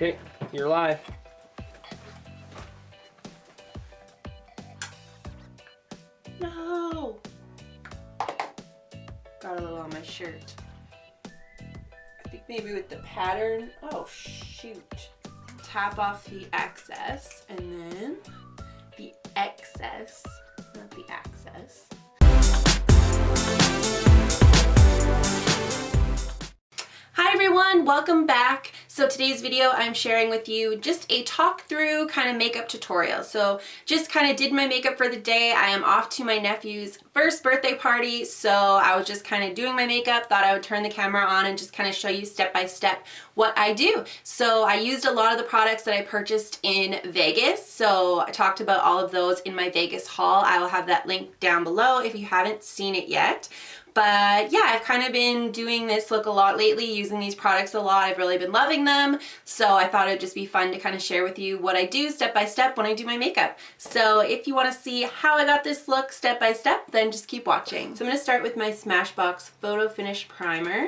Okay, you're live. No! Got a little on my shirt. I think maybe with the pattern. Oh, shoot. Tap off the excess, and then the excess, not the access. Hi everyone, welcome back. So today's video I'm sharing with you just a talk through kind of makeup tutorial. So just kind of did my makeup for the day. I am off to my nephew's first birthday party, so I was just kind of doing my makeup, thought I would turn the camera on and just kind of show you step by step what I do. So I used a lot of the products that I purchased in Vegas, so I talked about all of those in my Vegas haul. I will have that link down below if you haven't seen it yet. But yeah, I've kind of been doing this look a lot lately, using these products a lot. I've really been loving them. So I thought it'd just be fun to kind of share with you what I do step by step when I do my makeup. So if you want to see how I got this look step by step, then just keep watching. So I'm going to start with my Smashbox Photo Finish Primer.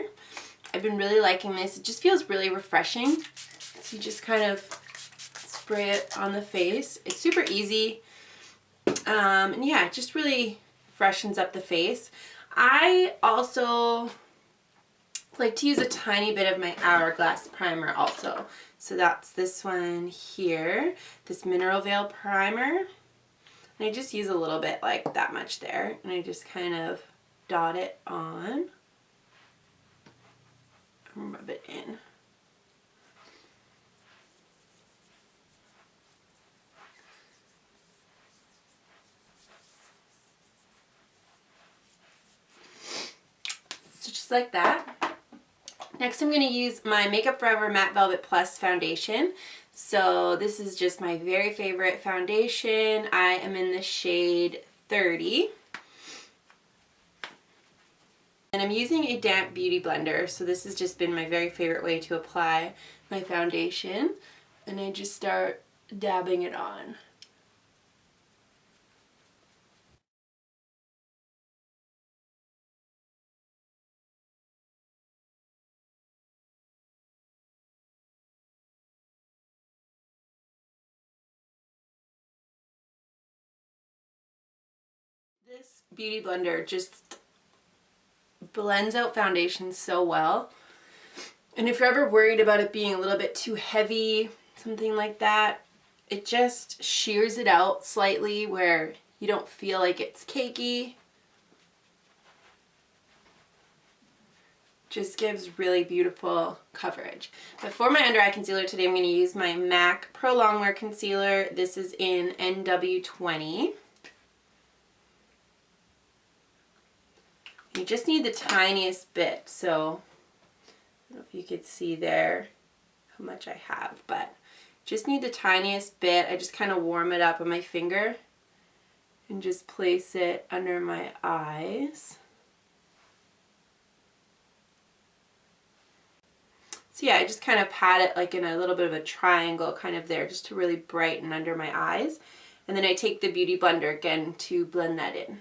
I've been really liking this. It just feels really refreshing. So you just kind of spray it on the face. It's super easy. And yeah, it just really freshens up the face. I also like to use a tiny bit of my Hourglass primer also. So that's this one here, this Mineral Veil primer. And I just use a little bit, like that much there. And I just kind of dot it on and rub it in. Just like that. Next I'm going to use my Makeup Forever Matte Velvet Plus foundation. So this is just my very favorite foundation. I am in the shade 30. And I'm using a damp beauty blender. So this has just been my very favorite way to apply my foundation. And I just start dabbing it on. This beauty blender just blends out foundation so well. And if you're ever worried about it being a little bit too heavy, something like that, it just shears it out slightly where you don't feel like it's cakey. Just gives really beautiful coverage. But for my under eye concealer today, I'm going to use my MAC Pro Longwear Concealer. This is in NW20. You just need the tiniest bit, so I don't know if you could see there how much I have, but just need the tiniest bit. I just kind of warm it up on my finger and just place it under my eyes. So yeah, I just kind of pat it like in a little bit of a triangle kind of there, just to really brighten under my eyes. And then I take the Beauty Blender again to blend that in.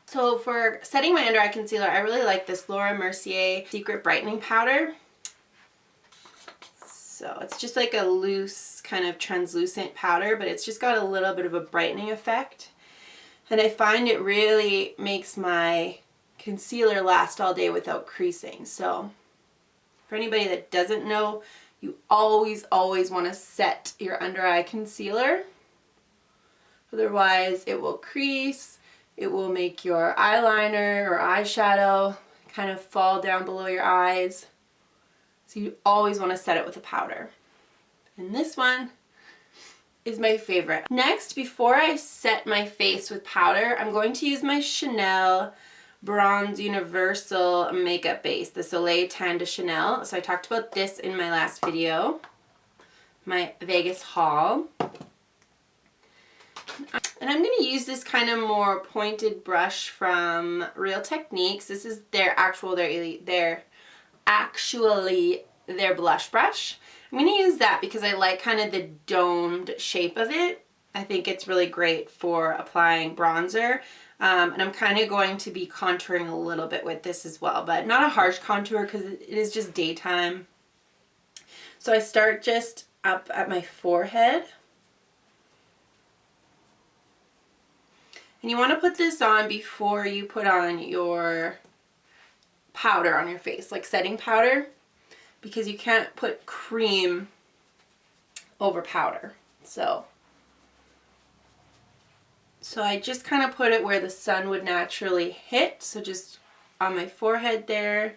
So for setting my under eye concealer, I really like this Laura Mercier Secret Brightening Powder. So it's just like a loose kind of translucent powder, but it's just got a little bit of a brightening effect. And I find it really makes my concealer last all day without creasing. So for anybody that doesn't know, you always want to set your under eye concealer. Otherwise it will crease. It will make your eyeliner or eyeshadow kind of fall down below your eyes. So you always want to set it with a powder. And this one is my favorite. Next, before I set my face with powder, I'm going to use my Chanel Bronze Universal Makeup Base, the Soleil Tan de Chanel. So I talked about this in my last video, my Vegas haul. And I'm going to use this kind of more pointed brush from Real Techniques. This is their actually their blush brush. I'm going to use that because I like kind of the domed shape of it. I think it's really great for applying bronzer. And I'm kind of going to be contouring a little bit with this as well, but not a harsh contour because it is just daytime. So I start just up at my forehead. And you want to put this on before you put on your powder on your face, like setting powder, because you can't put cream over powder. So I just kind of put it where the sun would naturally hit, so just on my forehead there.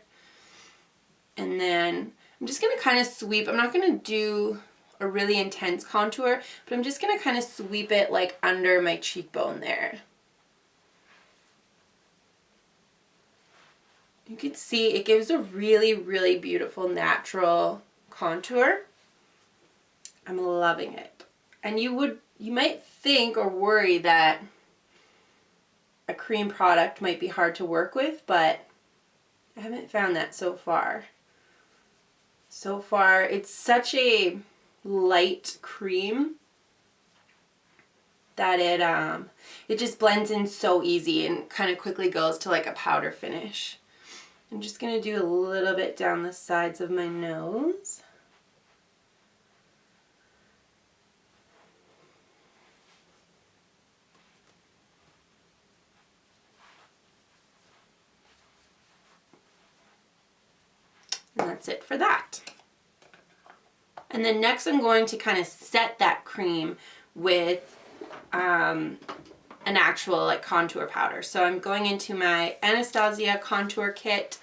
And then I'm just going to kind of sweep. I'm not going to do a really intense contour, but I'm just going to kind of sweep it like under my cheekbone there. You can see it gives a really, really beautiful natural contour. I'm loving it. And you might think or worry that a cream product might be hard to work with, but I haven't found that so far. So far, it's such a light cream that it just blends in so easy and kind of quickly goes to like a powder finish. I'm just going to do a little bit down the sides of my nose. And that's it for that. And then next I'm going to kind of set that cream with an actual like contour powder. So I'm going into my Anastasia Contour Kit.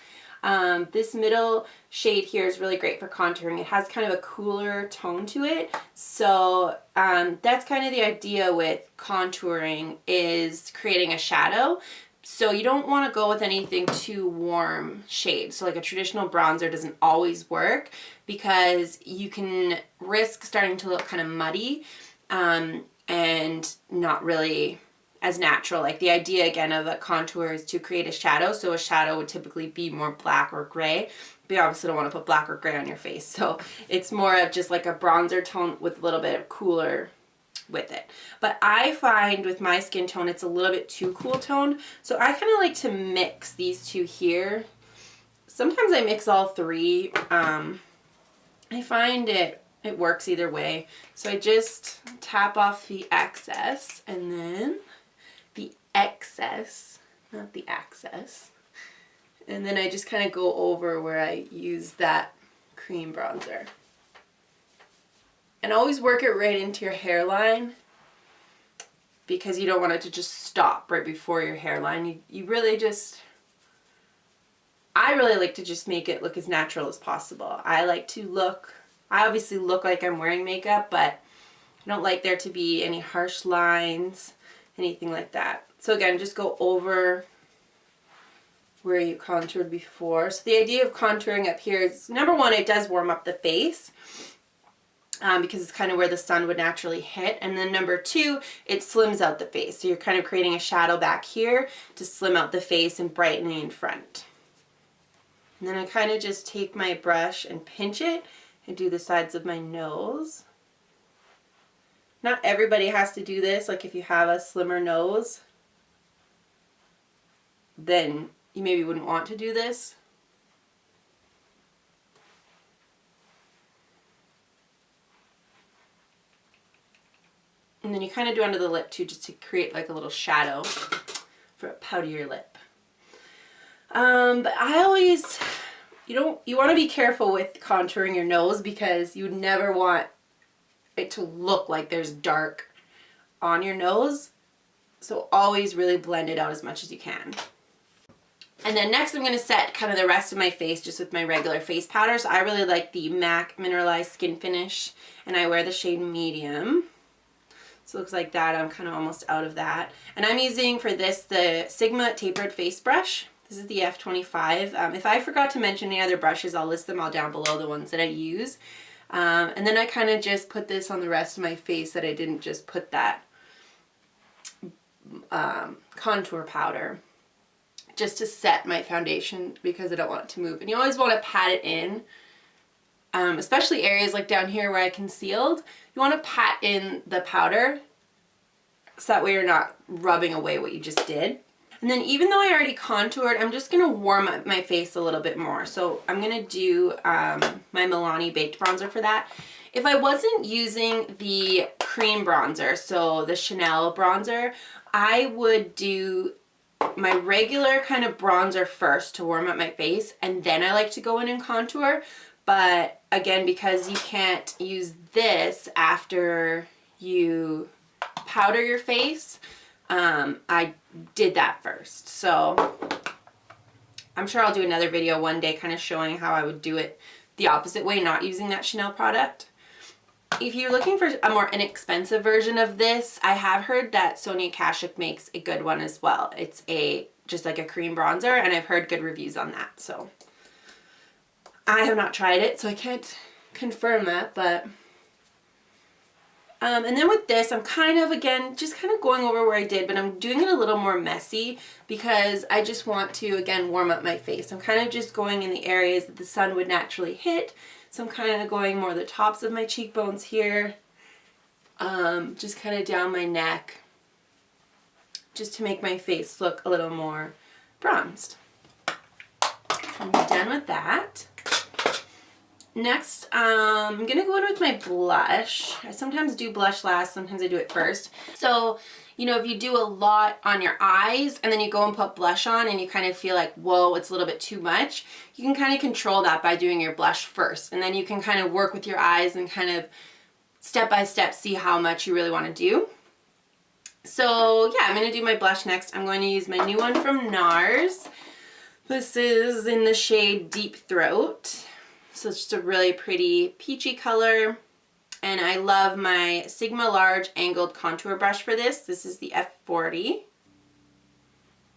This middle shade here is really great for contouring. It has kind of a cooler tone to it. So that's kind of the idea with contouring, is creating a shadow. So you don't want to go with anything too warm shade. So like a traditional bronzer doesn't always work because you can risk starting to look kind of muddy and not really as natural. Like the idea again of a contour is to create a shadow. So a shadow would typically be more black or gray. But you obviously don't want to put black or gray on your face. So it's more of just like a bronzer tone with a little bit of cooler with it. But I find with my skin tone it's a little bit too cool toned, so I kind of like to mix these two here. Sometimes I mix all three. I find it works either way. So I just tap off the excess, and then the excess, not the access, and then I just kind of go over where I use that cream bronzer. And always work it right into your hairline, because you don't want it to just stop right before your hairline. You really just, I really like to just make it look as natural as possible. I obviously look like I'm wearing makeup, but I don't like there to be any harsh lines, anything like that. So again, just go over where you contoured before. So the idea of contouring up here is, number one, it does warm up the face. Because it's kind of where the sun would naturally hit. And then number two, it slims out the face. So you're kind of creating a shadow back here to slim out the face and brightening in front. And then I kind of just take my brush and pinch it and do the sides of my nose. Not everybody has to do this. Like if you have a slimmer nose, then you maybe wouldn't want to do this. And then you kind of do under the lip too, just to create like a little shadow for a powder lip. But I always, you want to be careful with contouring your nose, because you would never want it to look like there's dark on your nose. So always really blend it out as much as you can. And then next I'm going to set kind of the rest of my face just with my regular face powder. So I really like the MAC Mineralize Skinfinish, and I wear the shade medium. So it looks like that. I'm kind of almost out of that. And I'm using for this the Sigma Tapered face brush. This is the F25. If I forgot to mention any other brushes, I'll list them all down below, the ones that I use. And then I kind of just put this on the rest of my face that I didn't just put that contour powder, just to set my foundation, because I don't want it to move. And you always want to pat it in. Especially areas like down here where I concealed, you want to pat in the powder so that way you're not rubbing away what you just did. And then even though I already contoured, I'm just going to warm up my face a little bit more. So I'm going to do my Milani Baked Bronzer for that. If I wasn't using the cream bronzer, so the Chanel bronzer, I would do my regular kind of bronzer first to warm up my face, and then I like to go in and contour. But again, because you can't use this after you powder your face, I did that first. So I'm sure I'll do another video one day kind of showing how I would do it the opposite way, not using that Chanel product. If you're looking for a more inexpensive version of this, I have heard that Sonia Kashuk makes a good one as well. It's just like a cream bronzer, and I've heard good reviews on that. So I have not tried it, so I can't confirm that, but and then with this, I'm kind of, again, just kind of going over where I did, but I'm doing it a little more messy because I just want to, again, warm up my face. I'm kind of just going in the areas that the sun would naturally hit. So I'm kind of going more the tops of my cheekbones here, just kind of down my neck, just to make my face look a little more bronzed. I'm done with that. Next, I'm going to go in with my blush. I sometimes do blush last, sometimes I do it first. So, you know, if you do a lot on your eyes and then you go and put blush on and you kind of feel like, whoa, it's a little bit too much, you can kind of control that by doing your blush first. And then you can kind of work with your eyes and kind of step by step see how much you really want to do. So yeah, I'm going to do my blush next. I'm going to use my new one from NARS. This is in the shade Deep Throat. So it's just a really pretty peachy color. And I love my Sigma Large Angled Contour Brush for this. This is the F40.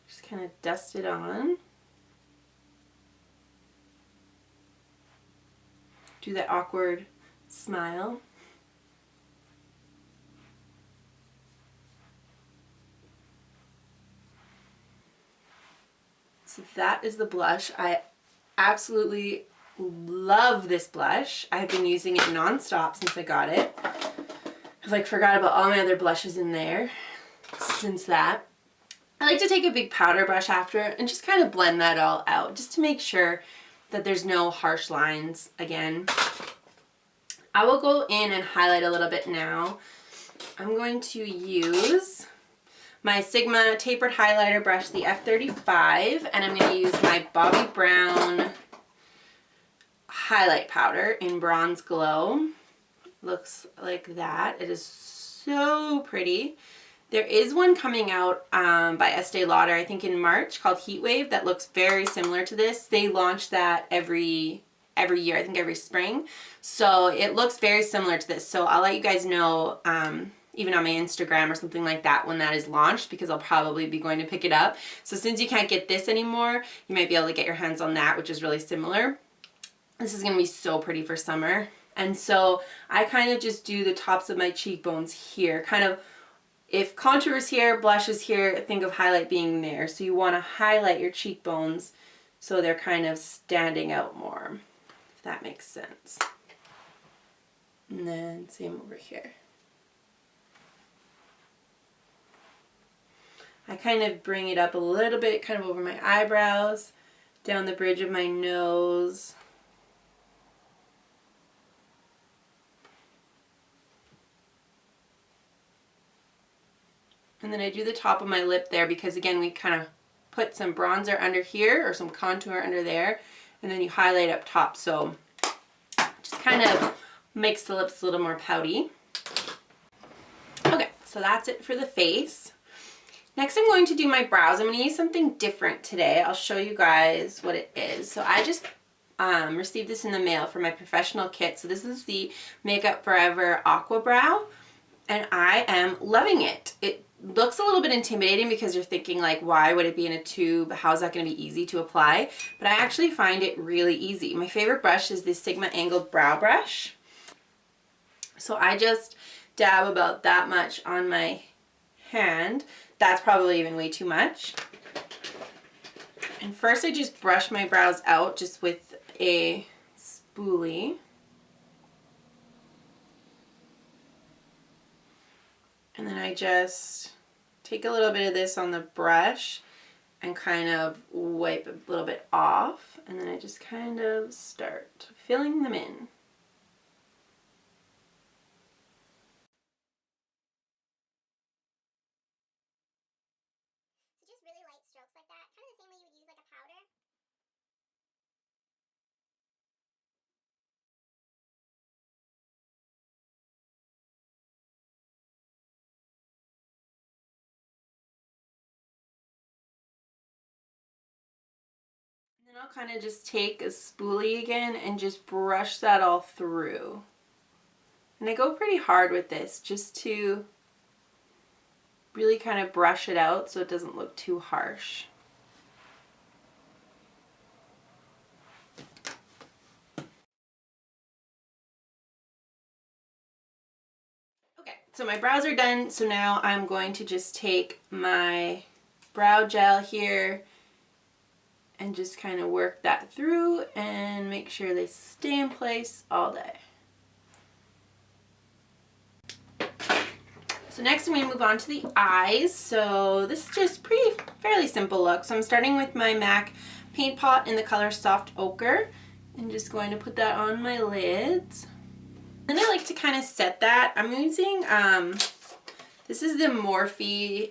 Just kind of dust it on. Do that awkward smile. So that is the blush. I absolutely love this blush. I've been using it nonstop since I got it. I've like forgot about all my other blushes in there since that. I like to take a big powder brush after and just kind of blend that all out just to make sure that there's no harsh lines again. I will go in and highlight a little bit now. I'm going to use my Sigma Tapered Highlighter brush, the F35, and I'm going to use my Bobbi Brown highlight powder in Bronze Glow. Looks like that. It is so pretty. There is one coming out by Estee Lauder, I think in March, called Heat Wave, that looks very similar to this. They launch that every year, I think every spring. So it looks very similar to this. So I'll let you guys know even on my Instagram or something like that when that is launched, because I'll probably be going to pick it up. So since you can't get this anymore, you might be able to get your hands on that, which is really similar. This is going to be so pretty for summer. And so I kind of just do the tops of my cheekbones here. Kind of, if contour is here, blush is here, think of highlight being there. So you want to highlight your cheekbones so they're kind of standing out more, if that makes sense. And then same over here. I kind of bring it up a little bit, kind of over my eyebrows, down the bridge of my nose. And then I do the top of my lip there because, again, we kind of put some bronzer under here or some contour under there, and then you highlight up top. So just kind of makes the lips a little more pouty. Okay, so that's it for the face. Next, I'm going to do my brows. I'm going to use something different today. I'll show you guys what it is. So I just received this in the mail for my professional kit. So this is the Makeup Forever Aqua Brow, and I am loving it. It looks a little bit intimidating because you're thinking like, why would it be in a tube? How is that going to be easy to apply? But I actually find it really easy. My favorite brush is this Sigma Angled Brow Brush. So I just dab about that much on my hand. That's probably even way too much. And first I just brush my brows out just with a spoolie. And then I just take a little bit of this on the brush and kind of wipe a little bit off, and then I just kind of start filling them in. So just really light strokes like that, kind of the same way you would use like a powder. And then I'll kind of just take a spoolie again and just brush that all through. And I go pretty hard with this just to really kind of brush it out so it doesn't look too harsh. Okay, so my brows are done, so now I'm going to just take my brow gel here and just kind of work that through and make sure they stay in place all day. So next I'm going to move on to the eyes. So this is just fairly simple look. So I'm starting with my MAC paint pot in the color Soft Ochre and just going to put that on my lids. Then I like to kind of set that. I'm using, this is the Morphe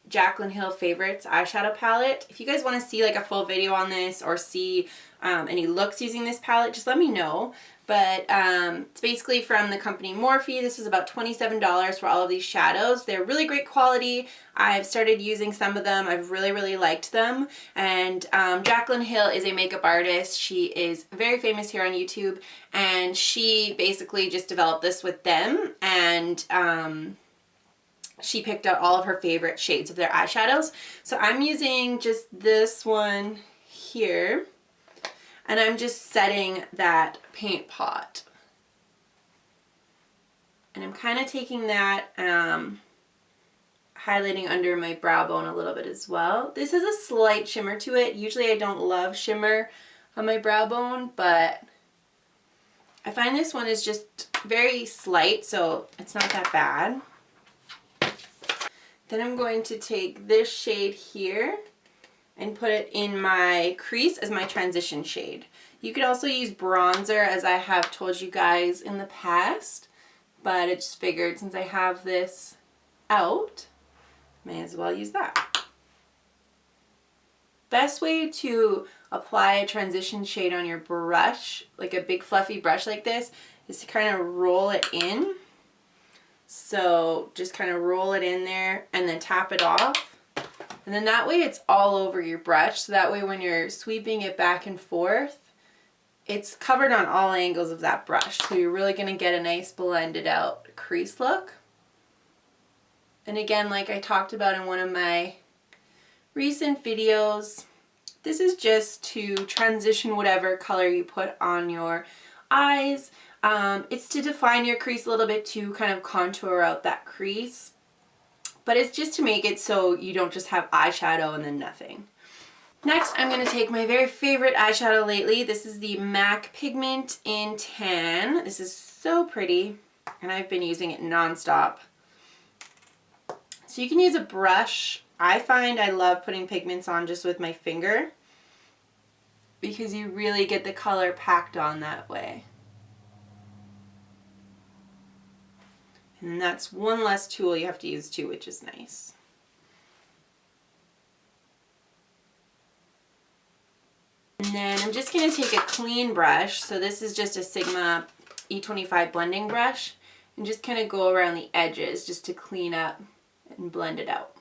Jaclyn Hill Favorites eyeshadow palette. If you guys want to see like a full video on this or see any looks using this palette, just let me know. But it's basically from the company Morphe. This is about $27 for all of these shadows. They're really great quality. I've started using some of them. I've really liked them. And Jaclyn Hill is a makeup artist. She is very famous here on YouTube, and she basically just developed this with them, and she picked out all of her favorite shades of their eyeshadows. So I'm using just this one here, and I'm just setting that paint pot. And I'm kind of taking that, highlighting under my brow bone a little bit as well. This has a slight shimmer to it. Usually I don't love shimmer on my brow bone, but I find this one is just very slight, so it's not that bad. Then I'm going to take this shade here and put it in my crease as my transition shade. You could also use bronzer, as I have told you guys in the past, but I just figured since I have this out, may as well use that. Best way to apply a transition shade on your brush, like a big fluffy brush like this, is to kind of roll it in. So just kind of roll it in there and then tap it off. And then that way it's all over your brush. So that way when you're sweeping it back and forth, it's covered on all angles of that brush. So you're really going to get a nice blended out crease look. And again, like I talked about in one of my recent videos, this is just to transition whatever color you put on your eyes. It's to define your crease a little bit, to kind of contour out that crease. But it's just to make it so you don't just have eyeshadow and then nothing. Next, I'm going to take my very favorite eyeshadow lately. This is the MAC Pigment in Tan. This is so pretty, and I've been using it nonstop. So you can use a brush. I find I love putting pigments on just with my finger because you really get the color packed on that way. And that's one less tool you have to use too, which is nice. And then I'm just going to take a clean brush. So this is just a Sigma E25 blending brush, and just kind of go around the edges just to clean up and blend it out.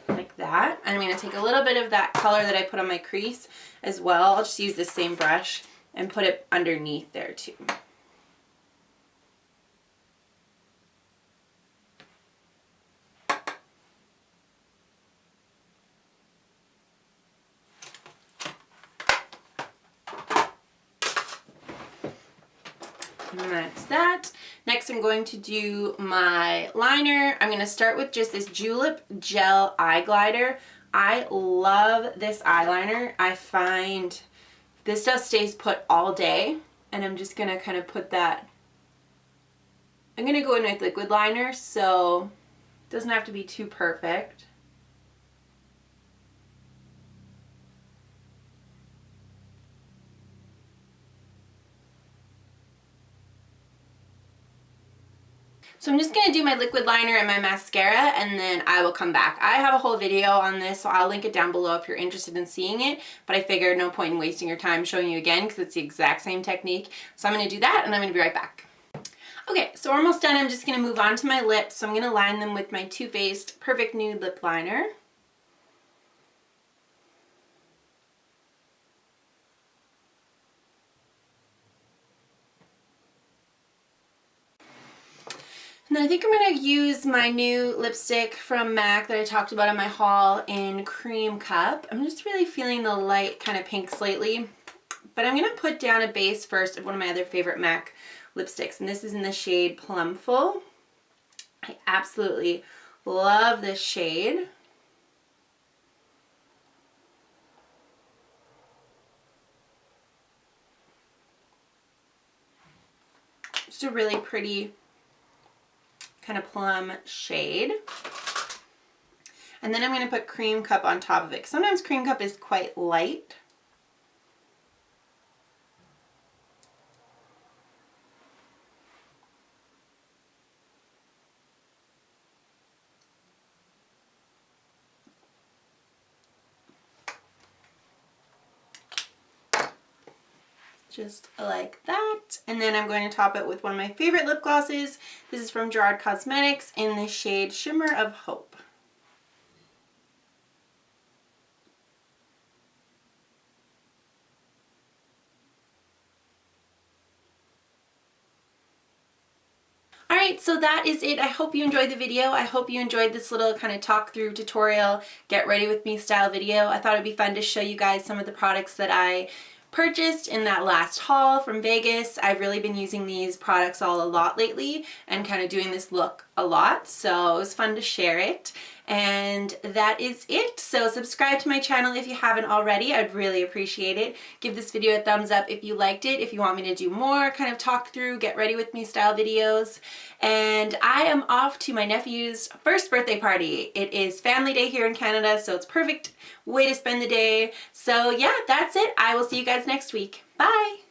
Like that. And I'm going to take a little bit of that color that I put on my crease as well. I'll just use the same brush and put it underneath there too. And that's that. Next I'm going to do my liner. I'm going to start with just this Julep Gel Eye Glider. I love this eyeliner. I find this stuff stays put all day, and I'm just going to kind of put that I'm going to go in with liquid liner, so it doesn't have to be too perfect. So I'm just going to do my liquid liner and my mascara, and then I will come back. I have a whole video on this, so I'll link it down below if you're interested in seeing it, but I figured no point in wasting your time showing you again because it's the exact same technique. So I'm going to do that, and I'm going to be right back. Okay, so we're almost done. I'm just going to move on to my lips. So I'm going to line them with my Too Faced Perfect Nude Lip Liner. And then I think I'm going to use my new lipstick from MAC that I talked about in my haul in Cream Cup. I'm just really feeling the light kind of pinks lately. But I'm going to put down a base first of one of my other favorite MAC lipsticks. And this is in the shade Plumful. I absolutely love this shade. Just a really pretty kind of plum shade. And then I'm going to put Cream Cup on top of it. Sometimes Cream Cup is quite light. Just like that. And then I'm going to top it with one of my favorite lip glosses. This is from Gerard Cosmetics in the shade Shimmer of Hope. Alright, so that is it. I hope you enjoyed the video. I hope you enjoyed this little kind of talk through tutorial, get ready with me style video. I thought it'd be fun to show you guys some of the products that I purchased in that last haul from Vegas. I've really been using these products a lot lately and kind of doing this look a lot, so it was fun to share it. And that is it. So subscribe to my channel if you haven't already. I'd really appreciate it. Give this video a thumbs up if you liked it, if you want me to do more kind of talk through, get ready with me style videos. And I am off to my nephew's first birthday party. It is family day here in Canada, so it's perfect way to spend the day. So yeah, that's it. I will see you guys next week. Bye!